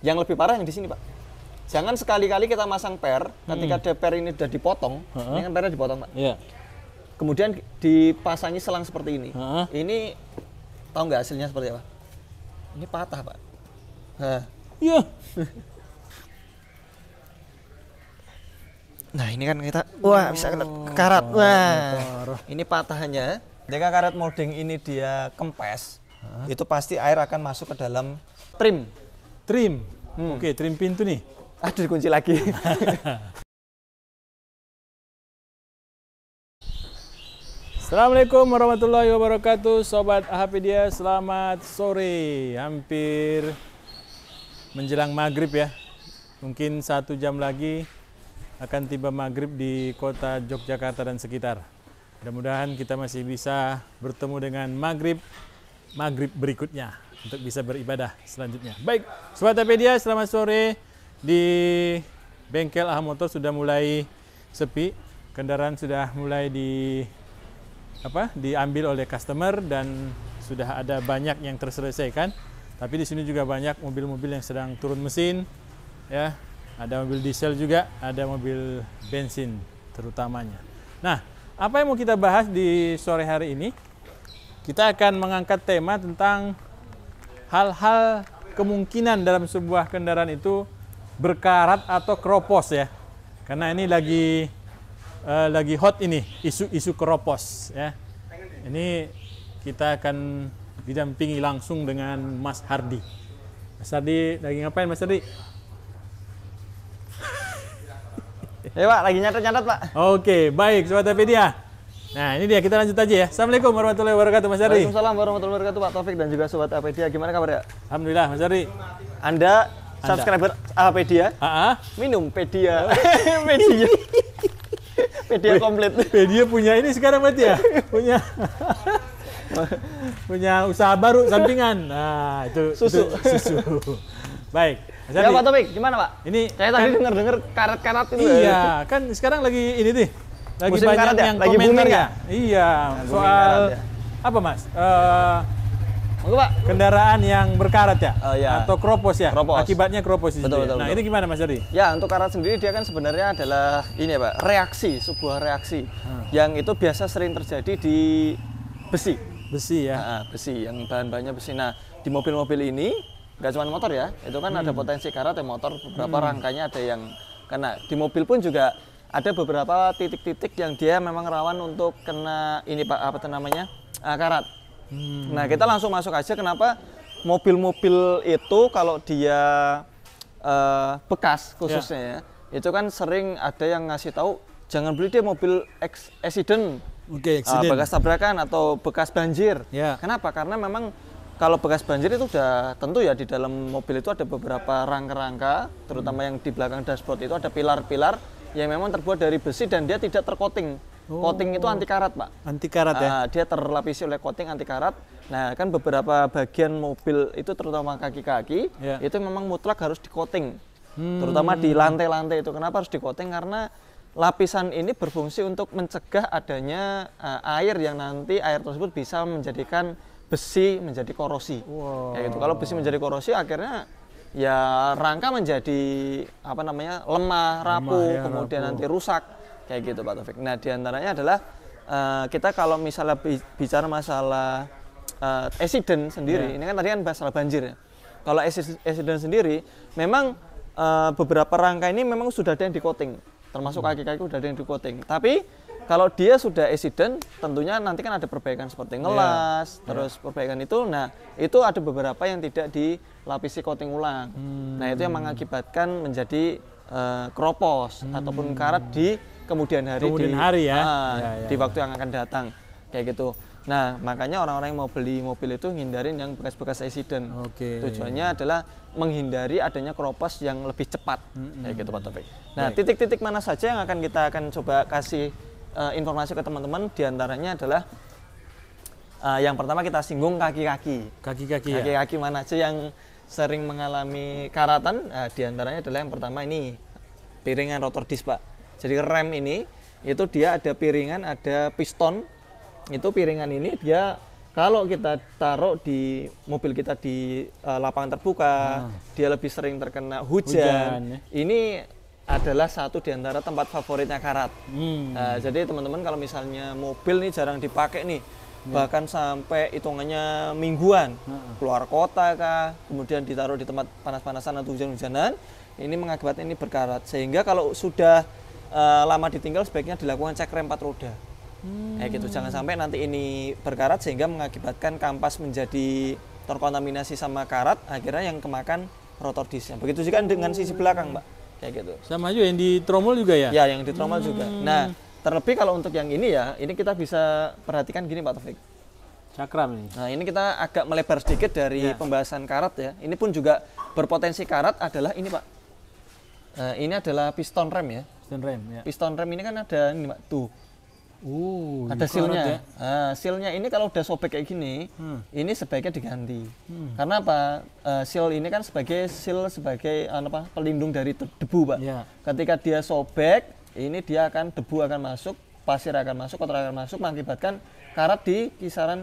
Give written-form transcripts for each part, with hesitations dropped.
Yang lebih parah yang di sini, Pak. Jangan sekali-kali kita masang per, ketika ada per ini sudah dipotong, ini kan pernya dipotong, Pak. Iya. Kemudian dipasangi selang seperti ini. Ini tahu nggak hasilnya seperti apa? Ini patah, Pak. Iya. Nah, ini kan kita, wah bisa kena karat. Wah, ini patahannya. Jika karet molding ini dia kempes, itu pasti air akan masuk ke dalam trim. Trim. Oke, trim pintu nih. Aduh, dikunci lagi. Assalamualaikum warahmatullahi wabarakatuh, Sobat Ahpedia, selamat sore. Hampir menjelang maghrib ya. Mungkin 1 jam lagi akan tiba maghrib di kota Yogyakarta dan sekitar. Mudah-mudahan kita masih bisa bertemu dengan maghrib berikutnya untuk bisa beribadah selanjutnya. Baik, Sobat Ahpedia, selamat sore. Di bengkel AH Motor sudah mulai sepi, kendaraan sudah mulai diambil oleh customer dan sudah ada banyak yang terselesaikan. Tapi di sini juga banyak mobil-mobil yang sedang turun mesin, ya. Ada mobil diesel juga, ada mobil bensin terutamanya. Nah, apa yang mau kita bahas di sore hari ini? Kita akan mengangkat tema tentang hal-hal kemungkinan dalam sebuah kendaraan itu berkarat atau keropos ya. Karena ini lagi hot ini isu keropos ya. Ini kita akan didampingi langsung dengan Mas Hardi. Mas Hardi lagi ngapain, Mas Hardi? Ya, Pak, lagi nyatet-nyatet, Pak. Oke, baik Sobat Ahpedia. Nah, ini dia, kita lanjut aja ya. Assalamualaikum warahmatullahi wabarakatuh, Mas Hardi. Waalaikumsalam warahmatullahi wabarakatuh, Pak Taufik dan juga Sobat Ahpedia. Gimana kabar ya? Alhamdulillah, Mas Hardi. Anda subscriber Ahpedia? Minum Pedia. Pedia komplit. Pedia punya ini sekarang berarti ya? punya usaha baru sampingan. Nah, itu susu. Baik. Ya, Pak Taufik, gimana, Pak? Ini saya tadi dengar karat-karat itu. Iya, kan sekarang lagi ini nih. Lagi musim banyak karat ya? yang Lagi komentar booming ya. Iya, soal ya? apa, Mas? Pak. Kendaraan yang berkarat ya? Ya. Atau keropos ya? Keropos. Akibatnya keropos di situ. Betul. Ini gimana, Mas Hardi? Ya, untuk karat sendiri dia kan sebenarnya adalah ini ya, Pak, sebuah reaksi yang itu biasa sering terjadi di besi. Besi ya? Nah, besi, yang bahan-bahannya besi. Nah, di mobil-mobil ini, nggak cuma motor ya, itu kan ada potensi karat ya motor, beberapa rangkanya ada yang kena. Di mobil pun juga ada beberapa titik-titik yang dia memang rawan untuk kena ini, Pak, karat. Nah, kita langsung masuk aja kenapa mobil-mobil itu kalau dia bekas khususnya ya, itu kan sering ada yang ngasih tahu jangan beli dia mobil accident, bekas tabrakan atau bekas banjir. Kenapa? Karena memang kalau bekas banjir itu udah tentu ya di dalam mobil itu ada beberapa rangka-rangka, terutama yang di belakang dashboard itu ada pilar-pilar yang memang terbuat dari besi dan dia tidak tercoating. Coating itu anti karat, Pak. Anti karat ya? Dia terlapisi oleh coating anti karat. Nah, kan beberapa bagian mobil itu terutama kaki-kaki itu memang mutlak harus di coating. Terutama di lantai-lantai itu. Kenapa harus di coating? Karena lapisan ini berfungsi untuk mencegah adanya air yang nanti air tersebut bisa menjadikan besi menjadi korosi. Kayak gitu. Kalau besi menjadi korosi akhirnya ya rangka menjadi lemah, rapuh, kemudian nanti rusak kayak gitu, Pak Taufik. Nah, diantaranya adalah kita kalau misalnya bicara masalah accident sendiri, ini kan tadi kan masalah banjir ya. Kalau accident sendiri memang beberapa rangka ini memang sudah ada yang di coating, termasuk kaki-kaki sudah ada yang di coating. Tapi kalau dia sudah accident, tentunya nanti kan ada perbaikan seperti ngelas, terus perbaikan itu. Nah, itu ada beberapa yang tidak dilapisi coating ulang. Nah, itu yang mengakibatkan menjadi keropos ataupun karat di kemudian hari, di waktu yang akan datang, kayak gitu. Nah, makanya orang-orang yang mau beli mobil itu hindarin yang bekas-bekas accident. Tujuannya adalah menghindari adanya keropos yang lebih cepat, kayak gitu, Pak Taufik. Nah, titik-titik mana saja yang kita akan coba kasih informasi ke teman-teman, diantaranya adalah yang pertama kita singgung kaki-kaki mana aja yang sering mengalami karatan. Diantaranya adalah yang pertama ini piringan rotor disc, Pak. Jadi rem ini itu dia ada piringan, ada piston. Itu piringan ini dia Kalau kita taruh di mobil kita di lapangan terbuka, dia lebih sering terkena hujan ya. Ini adalah satu di antara tempat favoritnya karat. Nah, jadi teman-teman kalau misalnya mobil nih jarang dipakai nih, bahkan sampai hitungannya mingguan, keluar kota kah, kemudian ditaruh di tempat panas-panasan atau hujan-hujanan, ini mengakibatkan ini berkarat. Sehingga kalau sudah lama ditinggal sebaiknya dilakukan cek rem 4 roda. Kayak gitu, jangan sampai nanti ini berkarat sehingga mengakibatkan kampas menjadi terkontaminasi sama karat, akhirnya yang kemakan rotor disknya. Begitu juga dengan sisi belakang, Mbak. Kayak gitu. Sama juga yang di tromol juga ya? Ya, yang di tromol juga. Nah, terlebih kalau untuk yang ini ya, ini kita bisa perhatikan gini Pak Taufik. Cakram nih. Nah, ini kita agak melebar sedikit dari pembahasan karat ya. Ini pun juga berpotensi karat adalah ini Pak. Nah, ini adalah piston rem ya. Piston rem ya. Piston rem ini kan ada ini Pak, tuh. Ada sealnya. Ya? Nah, sealnya ini kalau udah sobek kayak gini, ini sebaiknya diganti. Karena apa? Seal ini kan sebagai pelindung dari debu, Pak. Ya. Ketika dia sobek, ini dia akan debu akan masuk, pasir akan masuk, kotoran akan masuk, mengakibatkan karat di kisaran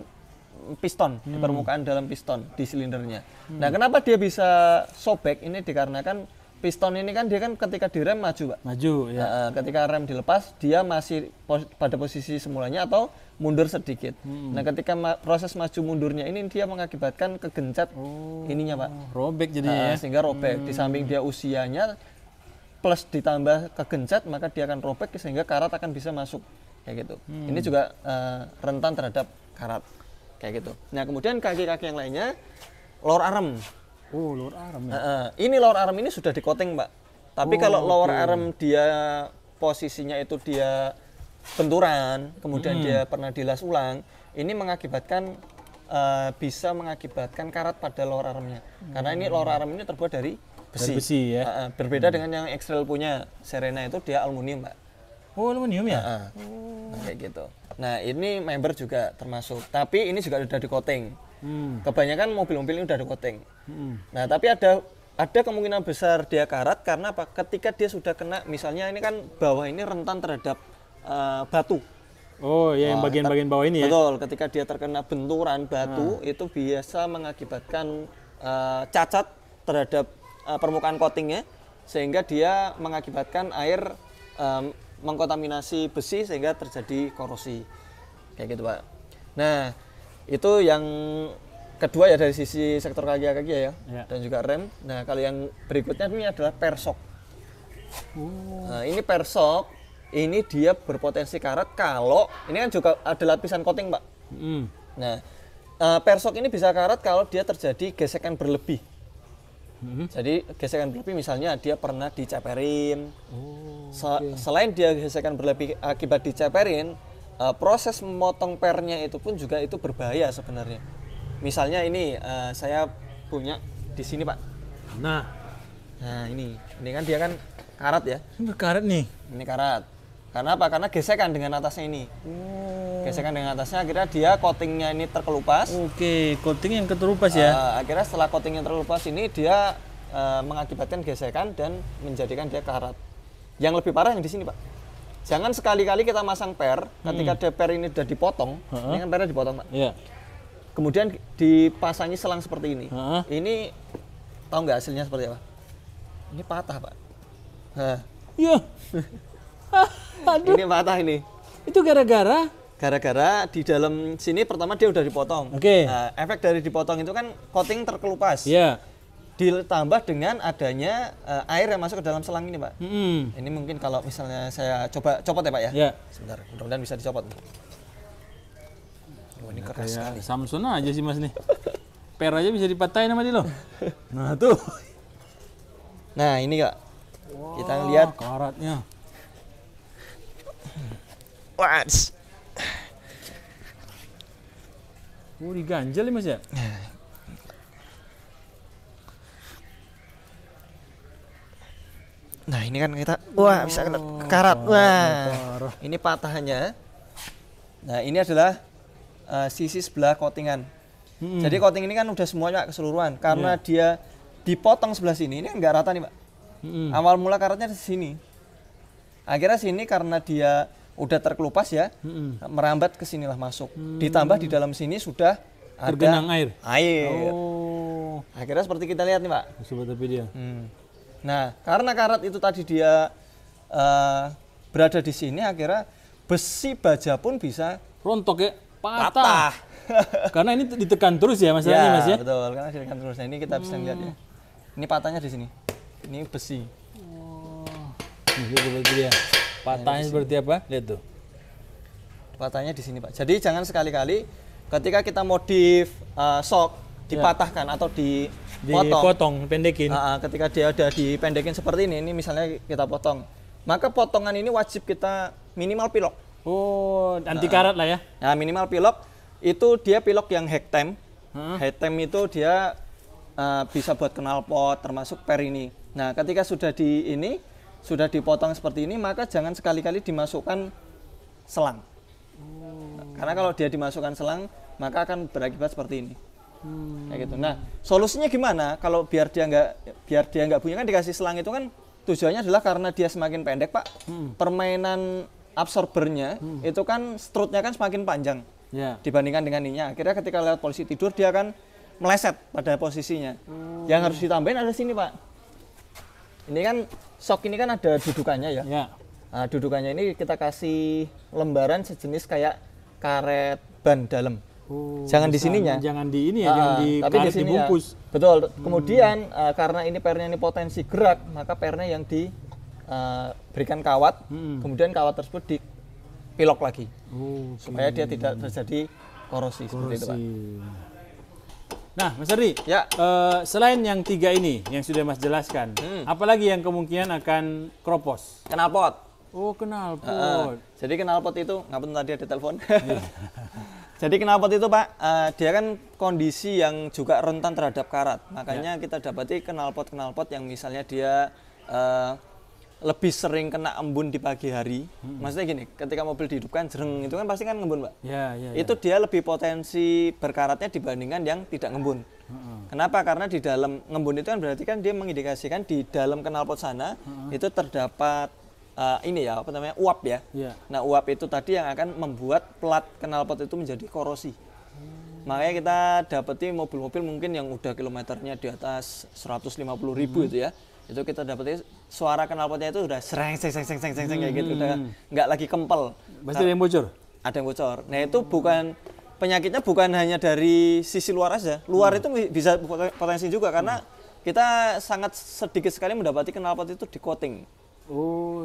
piston, di permukaan dalam piston, di silindernya. Nah, kenapa dia bisa sobek? Ini dikarenakan piston ini kan dia kan ketika direm maju, Pak. Maju, ya. Nah, ketika rem dilepas, dia masih pada posisi semulanya atau mundur sedikit. Nah, ketika proses maju mundurnya ini dia mengakibatkan kegencet ininya, Pak. Robek jadinya ya. Sehingga robek. Di samping dia usianya plus ditambah kegencet, maka dia akan robek sehingga karat akan bisa masuk kayak gitu. Ini juga rentan terhadap karat kayak gitu. Nah, kemudian kaki-kaki yang lainnya lower arm. Lower arm ya. Ini lower arm ini sudah di-coating, Pak. Tapi kalau lower arm dia posisinya itu dia benturan, kemudian dia pernah dilas ulang, ini mengakibatkan bisa mengakibatkan karat pada lower armnya. Karena ini lower arm ini terbuat dari besi. Dari besi ya. Berbeda dengan yang X-Trail punya Serena itu dia aluminium, Pak. Aluminium ya. Nah, kayak gitu. Nah, ini member juga termasuk. Tapi ini juga sudah di-coating. Kebanyakan mobil-mobil ini udah ada coating. Nah, tapi ada kemungkinan besar dia karat karena apa? Ketika dia sudah kena, misalnya ini kan bawah ini rentan terhadap batu. Oh, ya yang bagian-bagian bawah ini ya. Betul, ketika dia terkena benturan batu itu biasa mengakibatkan cacat terhadap permukaan coatingnya sehingga dia mengakibatkan air mengkontaminasi besi sehingga terjadi korosi. Kayak gitu, Pak. Nah, itu yang kedua ya dari sisi sektor kaki-kaki ya, dan juga rem. Nah, kalau yang berikutnya ini adalah persok. Nah, ini persok, ini dia berpotensi karat kalau ini kan juga ada lapisan coating, Pak. Nah, persok ini bisa karat kalau dia terjadi gesekan berlebih. Jadi gesekan berlebih misalnya dia pernah diceperin. Selain dia gesekan berlebih akibat diceperin, proses memotong pernya itu pun juga itu berbahaya sebenarnya. Misalnya ini saya punya di sini, Pak. Nah ini kan dia kan karat ya. Ini karat nih. Ini karat. Karena apa? Karena gesekan dengan atasnya ini. Gesekan dengan atasnya akhirnya dia coatingnya ini terkelupas. Oke, coating yang keterupas ya. Akhirnya setelah coating yang terkelupas ini dia mengakibatkan gesekan dan menjadikan dia karat. Yang lebih parah yang di sini, Pak. Jangan sekali-kali kita masang per, ketika ada per ini sudah dipotong, ini kan pernya dipotong, Pak. Iya. Kemudian dipasangi selang seperti ini. Ini tahu nggak hasilnya seperti apa? Ini patah, Pak. Iya. Aduh. Ini patah ini. Itu gara-gara? Gara-gara di dalam sini pertama dia udah dipotong. Oke. Nah, efek dari dipotong itu kan coating terkelupas. Iya. Ditambah dengan adanya air yang masuk ke dalam selang ini, Pak. Ini mungkin kalau misalnya saya coba copot ya, Pak ya. Iya. Sebentar, mudah-mudahan bisa dicopot. Ini keras sekali. Samson aja sih Mas nih. Per aja bisa dipatahin sama dia loh. Nah tuh. Nah ini Kak, kita lihat karatnya. Wats. Diganjel ya Mas ya? Nah ini kan kita, bisa kena karat. Ini patahannya. Nah ini adalah sisi sebelah coatingan. Jadi coating ini kan udah semuanya keseluruhan. Karena dia dipotong sebelah sini, ini nggak rata nih Pak. Awal mula karatnya di sini. Akhirnya sini karena dia udah terkelupas ya, merambat ke sinilah masuk. Ditambah di dalam sini sudah tergenang air. Oh. Akhirnya seperti kita lihat nih Pak. Sobat video. Nah, karena karat itu tadi dia berada di sini, akhirnya besi baja pun bisa rontok ya, patah. Karena ini ditekan terus ya Mas ya, Mas ya. Betul, karena ditekan terus. Nah, ini kita bisa lihat ya. Ini patahnya di sini. Ini besi. Ini sobat video. Patahnya seperti apa? Lihat tuh. Patahnya di sini Pak. Jadi jangan sekali-kali ketika kita modif sok dipatahkan atau dipotong, pendekin. Ketika dia udah dipendekin seperti ini misalnya kita potong, maka potongan ini wajib kita minimal pilok. Oh, anti karat lah ya. Nah, minimal pilok itu dia pilok yang hektem. Hektem itu dia bisa buat knalpot termasuk per ini. Nah, ketika sudah dipotong seperti ini, maka jangan sekali-kali dimasukkan selang. Karena kalau dia dimasukkan selang, maka akan berakibat seperti ini. Kayak gitu. Nah, solusinya gimana? Kalau biar dia nggak bunyi, kan dikasih selang itu kan tujuannya adalah karena dia semakin pendek Pak, permainan absorbernya itu kan strutnya kan semakin panjang dibandingkan dengan ininya. Akhirnya ketika lewat posisi tidur dia akan meleset pada posisinya. Yang harus ditambahin ada sini Pak. Ini kan sok ini kan ada dudukannya ya. Nah, dudukannya ini kita kasih lembaran sejenis kayak karet ban dalam. Jangan di sininya. Jangan di ini ya, jangan di tapi karet di sini dibungkus. Ya. Betul. Kemudian karena ini pernya ini potensi gerak, maka pernya yang diberikan kawat, kemudian kawat tersebut dipilok lagi. Supaya dia tidak terjadi korosi. Seperti itu Pak. Nah, Mas Ardi, selain yang 3 ini yang sudah Mas jelaskan, apalagi yang kemungkinan akan kropos? Knalpot. Oh, knalpot. Jadi knalpot itu, ngapain tadi ada telepon? Jadi knalpot itu Pak, dia kan kondisi yang juga rentan terhadap karat. Makanya kita dapati knalpot yang misalnya dia lebih sering kena embun di pagi hari. Maksudnya gini, ketika mobil dihidupkan jereng itu kan pasti kan ngembun Pak. Itu dia lebih potensi berkaratnya dibandingkan yang tidak ngembun. Kenapa? Karena di dalam ngembun itu kan berarti kan dia mengindikasikan di dalam knalpot sana itu terdapat uap ya. Nah, uap itu tadi yang akan membuat plat knalpot itu menjadi korosi. Makanya kita dapati mobil-mobil mungkin yang udah kilometernya di atas 150.000 itu ya. Itu kita dapati suara knalpotnya itu udah seng kayak gitu, udah nggak lagi kempel. Pasti ada yang bocor? Ada yang bocor. Nah, itu penyakitnya bukan hanya dari sisi luar aja. Luar itu bisa potensi juga karena kita sangat sedikit sekali mendapati knalpot itu di coating.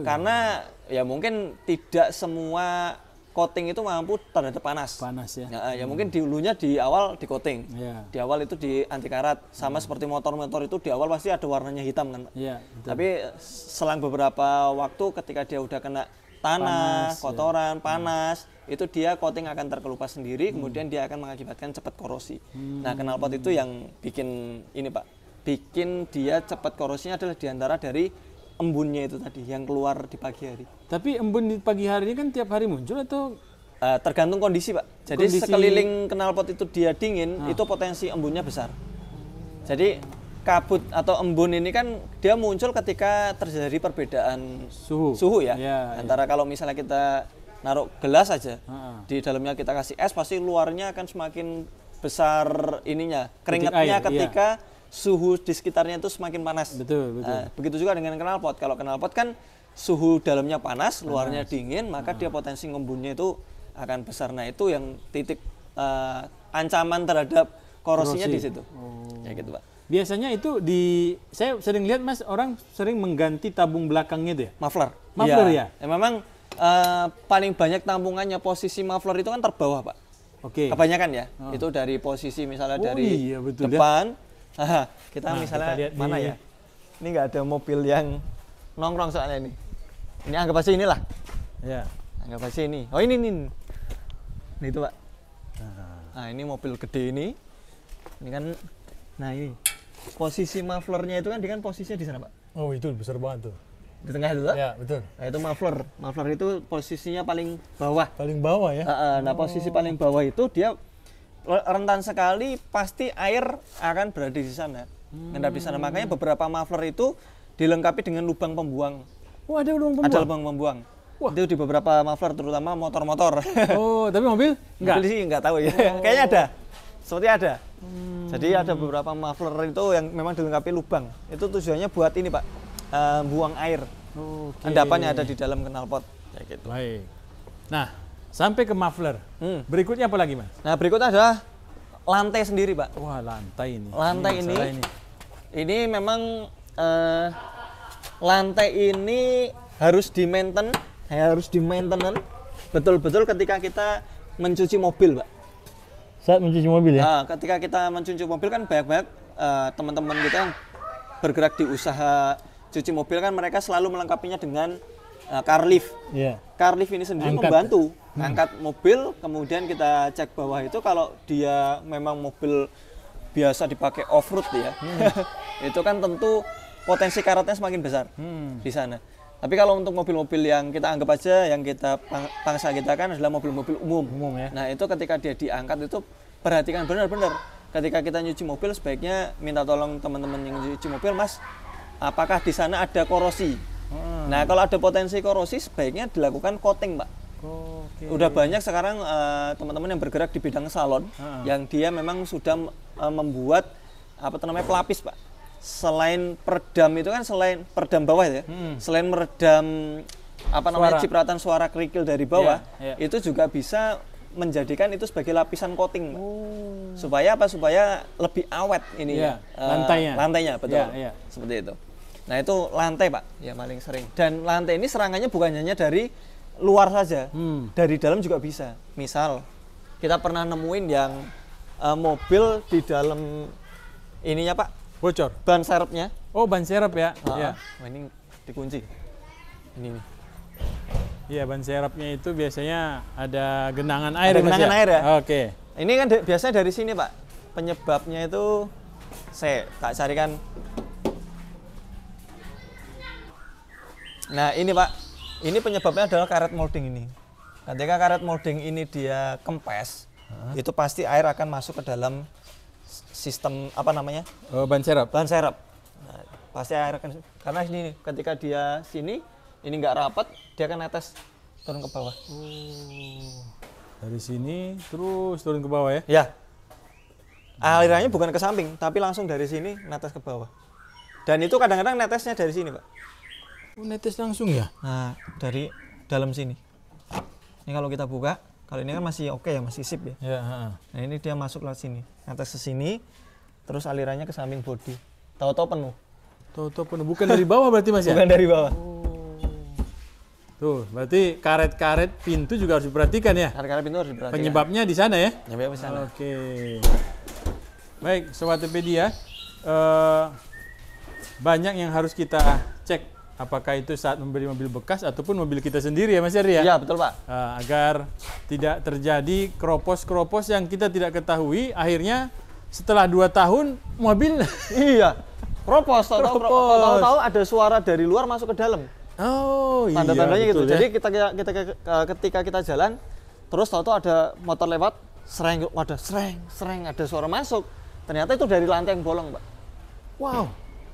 Karena ya mungkin tidak semua coating itu mampu terhadap panas ya. Ya mungkin dulunya di awal di coating. Di awal itu di anti karat, sama seperti motor-motor itu di awal pasti ada warnanya hitam kan Pak. Tapi selang beberapa waktu ketika dia udah kena tanah, kotoran, panas, itu dia coating akan terkelupas sendiri, kemudian dia akan mengakibatkan cepat korosi. Nah, knalpot itu yang bikin ini Pak, bikin dia cepat korosinya adalah diantara dari embunnya itu tadi yang keluar di pagi hari. Tapi embun di pagi hari ini kan tiap hari muncul atau? Tergantung kondisi Pak. Jadi sekeliling knalpot itu dia dingin, itu potensi embunnya besar. Jadi kabut atau embun ini kan dia muncul ketika terjadi perbedaan suhu ya. Antara kalau misalnya kita naruh gelas aja, di dalamnya kita kasih es, pasti luarnya akan semakin besar ininya, keringatnya ketika suhu di sekitarnya itu semakin panas. Betul. Begitu juga dengan knalpot. Kalau knalpot kan suhu dalamnya panas, luarnya dingin, maka dia potensi ngembunnya itu akan besar. Nah, itu yang titik ancaman terhadap korosinya di situ. Ya gitu Pak. Biasanya itu saya sering lihat Mas, orang sering mengganti tabung belakangnya itu ya? Muffler ya? Memang paling banyak tampungannya posisi muffler itu kan terbawah Pak. Kebanyakan ya. Itu dari posisi misalnya dari depan. Kita misalnya kita mana ya? Ini nggak ada mobil yang nongkrong soalnya ini. Ini anggap aja inilah. Anggap aja ini. Oh ini. Ini itu Pak. Nah ini mobil gede ini. Ini kan. Nah ini. Posisi mufflernya itu kan dia kan posisinya di sana Pak. Oh itu besar banget tuh. Di tengah itu? Ya betul. Nah itu muffler. Muffler itu posisinya paling bawah. Paling bawah ya? Nah posisi paling bawah itu dia rentan sekali, pasti air akan berada di sana, ngendap di sana. Makanya beberapa muffler itu dilengkapi dengan lubang pembuang. Ada lubang pembuang? Ada lubang pembuang. Itu di beberapa muffler, terutama motor-motor. Oh, tapi mobil? Mobil sih nggak tahu ya. Kayaknya ada. seperti ada. Jadi ada beberapa muffler itu yang memang dilengkapi lubang. Itu tujuannya buat ini Pak, buang air. Endapannya ada di dalam knalpot kayak gitu. Baik. Nah, sampai ke muffler. Berikutnya apa lagi, Mas? Nah, berikutnya adalah lantai sendiri, Pak. Wah, lantai ini. Lantai ini memang lantai ini harus di-maintain, betul-betul ketika kita mencuci mobil, Pak. Saat mencuci mobil ya? Nah, ketika kita mencuci mobil kan banyak-banyak teman-teman kita yang bergerak di usaha cuci mobil kan mereka selalu melengkapinya dengan car lift. Yeah. Car lift ini sendiri membantu angkat mobil, kemudian kita cek bawah itu kalau dia memang mobil biasa dipakai off-road ya, itu kan tentu potensi karatnya semakin besar di sana. Tapi kalau untuk mobil-mobil yang kita anggap aja, yang kita pangsa kita kan adalah mobil-mobil umum ya. Nah itu ketika dia diangkat itu perhatikan benar-benar. Ketika kita nyuci mobil sebaiknya minta tolong teman-teman yang nyuci mobil, Mas, apakah di sana ada korosi? Nah kalau ada potensi korosi sebaiknya dilakukan coating, Pak. Udah banyak sekarang teman-teman yang bergerak di bidang salon yang dia memang sudah membuat pelapis, Pak. Selain peredam itu kan, selain peredam bawah ya, selain meredam cipratan suara kerikil dari bawah, itu juga bisa menjadikan itu sebagai lapisan coating, supaya supaya lebih awet ini lantainya betul, seperti itu. Nah itu lantai, Pak, ya paling sering. Dan lantai ini serangannya bukan hanya dari luar saja, dari dalam juga bisa. Misal kita pernah nemuin yang mobil di dalam ininya, Pak, bocor ban serepnya. Oh, ban serep ya. Iya. Oh, ini dikunci. Ini nih. Iya, ban serepnya itu biasanya ada genangan air. Ada genangan air ya. Oke. Ini kan biasanya dari sini, Pak. Penyebabnya itu saya tak carikan. Nah, ini, Pak. Ini penyebabnya adalah karet molding ini. Ketika karet molding ini dia kempes, itu pasti air akan masuk ke dalam sistem ban serep. Nah, pasti air akan, karena ini ketika dia sini ini nggak rapat, dia akan netes turun ke bawah. Dari sini terus turun ke bawah ya? Ya. Alirannya bukan ke samping, tapi langsung dari sini netes ke bawah. Dan itu kadang-kadang netesnya dari sini, Pak. Oh, netes langsung ya? Nah, dari dalam sini. Ini kalau kita buka, kalau ini kan masih oke ya, masih sip ya. Ya. Nah ini dia masuk lewat sini, netes ke sini, terus alirannya ke samping bodi. Tahu-tahu penuh. Bukan dari bawah berarti, Mas ya? Bukan dari bawah. Tuh, berarti karet-karet pintu juga harus diperhatikan ya? Karet-karet pintu harus diperhatikan. Penyebabnya di sana ya? Penyebabnya di sana. Oke. Baik, Sobat Topedia, banyak yang harus kita cek. Apakah itu saat membeli mobil bekas ataupun mobil kita sendiri ya, Mas Yari ya? Iya, betul, Pak. Agar tidak terjadi keropos-keropos yang kita tidak ketahui, akhirnya setelah 2 tahun mobil iya, keropos. Tahu-tahu ada suara dari luar masuk ke dalam. Oh, iya. Tanda-tandanya gitu. Ya? Jadi ketika kita jalan, terus tahu-tahu ada motor lewat, sereng, ada suara masuk. Ternyata itu dari lantai yang bolong, Pak. Wow.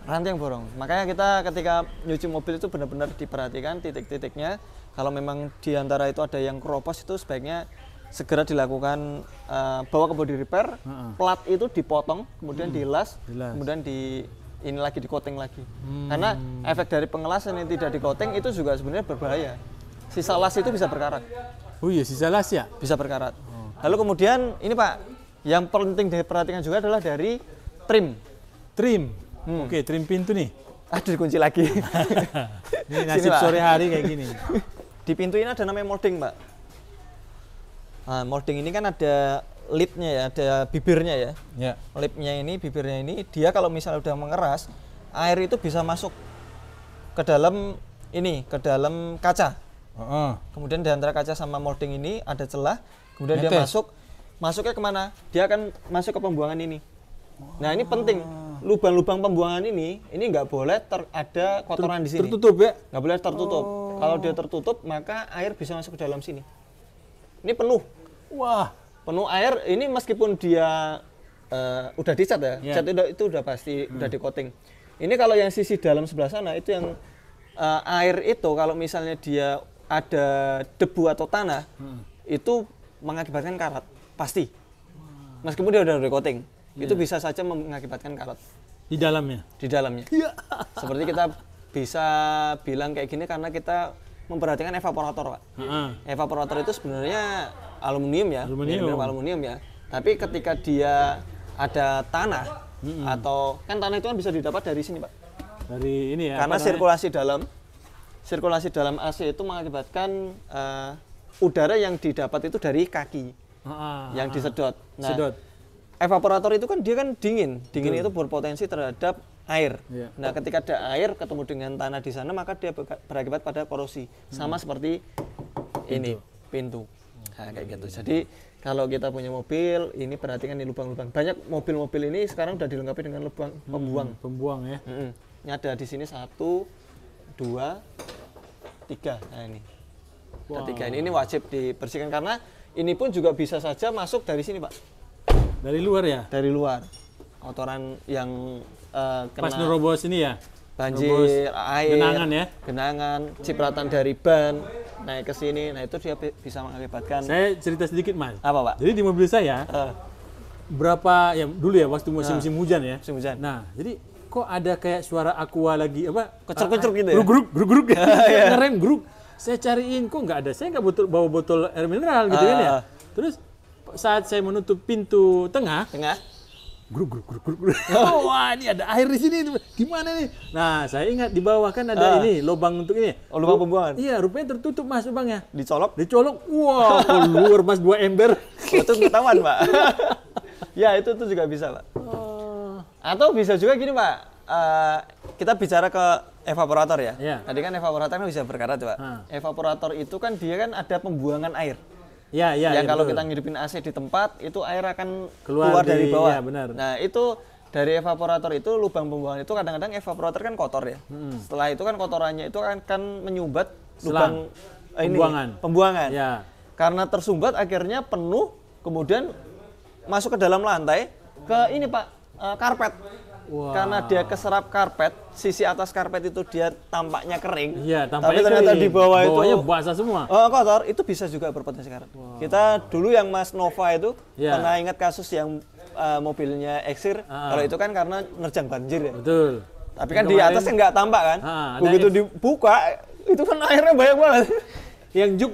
Rantai yang bolong. Makanya kita ketika nyuci mobil itu benar-benar diperhatikan titik-titiknya. Kalau memang di antara itu ada yang keropos, itu sebaiknya segera dilakukan bawa ke body repair. Plat itu dipotong, kemudian dilas, kemudian ini lagi di coating lagi. Karena efek dari pengelasan yang tidak di coating itu juga sebenarnya berbahaya. Sisa las itu bisa berkarat. Oh iya, sisa las ya? Bisa berkarat. Lalu kemudian ini, Pak, yang penting diperhatikan juga adalah dari trim. Oke, trim pintu nih. Aduh, dikunci lagi. Ini nasib sini, sore hari kayak gini. Di pintu ini ada namanya molding, Pak. Nah, molding ini kan ada lipnya ya, ada bibirnya ya. Ya. Lipnya ini, bibirnya ini, dia kalau misalnya udah mengeras, air itu bisa masuk ke dalam kaca. Kemudian di antara kaca sama molding ini ada celah, kemudian dia masuknya kemana? Dia akan masuk ke pembuangan ini. Nah ini penting, lubang-lubang pembuangan ini nggak boleh ada kotoran di sini. Tertutup ya? Nggak boleh tertutup. Kalau dia tertutup, maka air bisa masuk ke dalam sini. Ini penuh. Wah, penuh air. Ini meskipun dia udah dicat ya, cat itu udah pasti udah di coating. Ini kalau yang sisi dalam sebelah sana itu yang air itu kalau misalnya dia ada debu atau tanah, itu mengakibatkan karat pasti. Meskipun dia udah coating, itu bisa saja mengakibatkan karat di dalamnya. Di dalamnya. Seperti kita bisa bilang kayak gini karena kita memperhatikan evaporator, Pak. Evaporator itu sebenarnya aluminium ya, aluminium ya. Tapi ketika dia ada tanah atau kan tanah itu kan bisa didapat dari sini, Pak. Dari ini ya. Karena sirkulasi dalam AC itu mengakibatkan udara yang didapat itu dari kaki yang disedot. Nah, evaporator itu kan dia kan dingin itu berpotensi terhadap air. Nah, ketika ada air ketemu dengan tanah di sana, maka dia berakibat pada korosi. Sama seperti ini pintu. Nah, kayak gitu. Jadi kalau kita punya mobil, ini perhatikan di lubang-lubang. Banyak mobil-mobil ini sekarang udah dilengkapi dengan lubang pembuang. Pembuang ya. Ini ada di sini 1, 2, 3. Nah ini. Ketiga ini wajib dibersihkan karena ini pun juga bisa saja masuk dari sini, Pak. Dari luar ya? Dari luar. Kotoran yang kena pas nerobos ini ya? Banjir, air, genangan, cipratan dari ban naik ke sini. Nah, itu dia bisa mengakibatkan. Saya cerita sedikit, Mas. Apa, Pak? Jadi di mobil saya berapa ya dulu ya waktu musim hujan ya. Musim hujan. Nah, jadi kok ada kayak suara aqua lagi apa? Kecer-kecer gitu ya. Gruk ngerem gruk. Saya cariin kok nggak ada. Saya nggak bawa botol air mineral gitu kan ya. Terus saat saya menutup pintu tengah. Gruk. Wah, ini ada air di sini. Gimana nih? Nah, saya ingat di bawah kan ada ini lubang untuk ini. Oh, lubang pembuangan. Iya, rupanya tertutup, Mas, lubangnya. Dicolok. Wah, keluar Mas 2 ember. Itu ketahuan, Pak. Ya, itu juga bisa, Pak. Atau bisa juga gini, Pak. Kita bicara ke evaporator ya. Tadi kan evaporator kan bisa berkarat, Pak. Evaporator itu kan dia kan ada pembuangan air. Yang kalau kita ngidupin AC di tempat, itu air akan keluar dari bawah. Ya, benar. Nah, itu dari evaporator itu, lubang pembuangan itu kadang-kadang evaporator kan kotor ya. Setelah itu kan kotorannya itu akan menyumbat lubang pembuangan. Ya. Karena tersumbat akhirnya penuh, kemudian masuk ke dalam lantai, ke ini, Pak, karpet. Karena dia keserap karpet, sisi atas karpet itu dia tampaknya kering. Iya, tapi ternyata di bawah itu basah semua. Kotor, itu bisa juga berpotensi karat. Kita dulu yang Mas Nova itu pernah ingat kasus yang mobilnya Exir, kalau itu kan karena nerjang banjir ya. Betul. Tapi kan di atasnya nggak tampak kan. Begitu dibuka, itu kan airnya banyak banget. Yang juk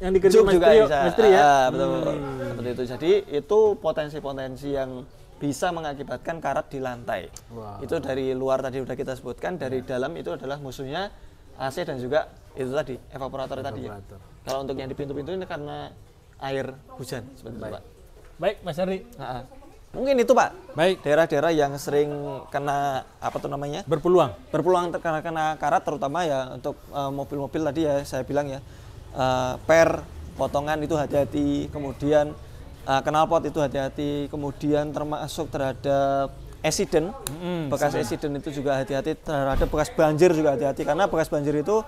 yang dikerjain Mas Tri ya. Betul. Seperti itu. Jadi itu potensi-potensi yang bisa mengakibatkan karat di lantai. Itu dari luar tadi udah kita sebutkan, dari dalam itu adalah musuhnya AC dan juga itu tadi evaporator tadi ya. Kalau untuk yang di pintu-pintu ini karena air hujan seperti itu, Pak. Baik, Mas Henry. Mungkin itu, Pak. Baik. Daerah-daerah yang sering kena berpeluang terkena karat, terutama ya untuk mobil-mobil tadi ya saya bilang ya. Per potongan itu hati-hati, kemudian knalpot itu hati-hati, kemudian termasuk terhadap accident, bekas accident itu juga hati-hati, terhadap bekas banjir juga hati-hati, karena bekas banjir itu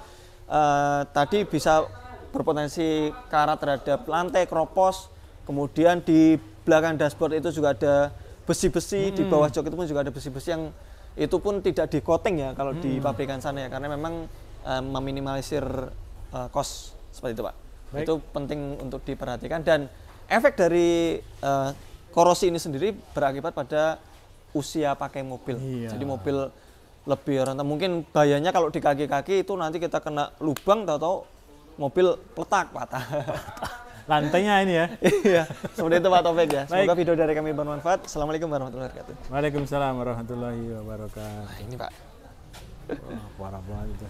tadi bisa berpotensi karat terhadap lantai, kropos, kemudian di belakang dashboard itu juga ada besi-besi, di bawah jok itu pun juga ada besi-besi yang itu pun tidak di coating ya kalau di pabrikan sana ya, karena memang meminimalisir cost seperti itu, Pak. Baik. Itu penting untuk diperhatikan, dan efek dari korosi ini sendiri berakibat pada usia pakai mobil. Jadi mobil lebih rentan. Mungkin bahayanya kalau di kaki-kaki itu nanti kita kena lubang, tahu-tahu mobil letak, patah. Lantainya ini ya. Iya, seperti itu Pak Taufik ya. Semoga video dari kami bermanfaat. Assalamualaikum warahmatullahi wabarakatuh. Waalaikumsalam warahmatullahi wabarakatuh. Nah, ini Pak. Wah, parah banget itu.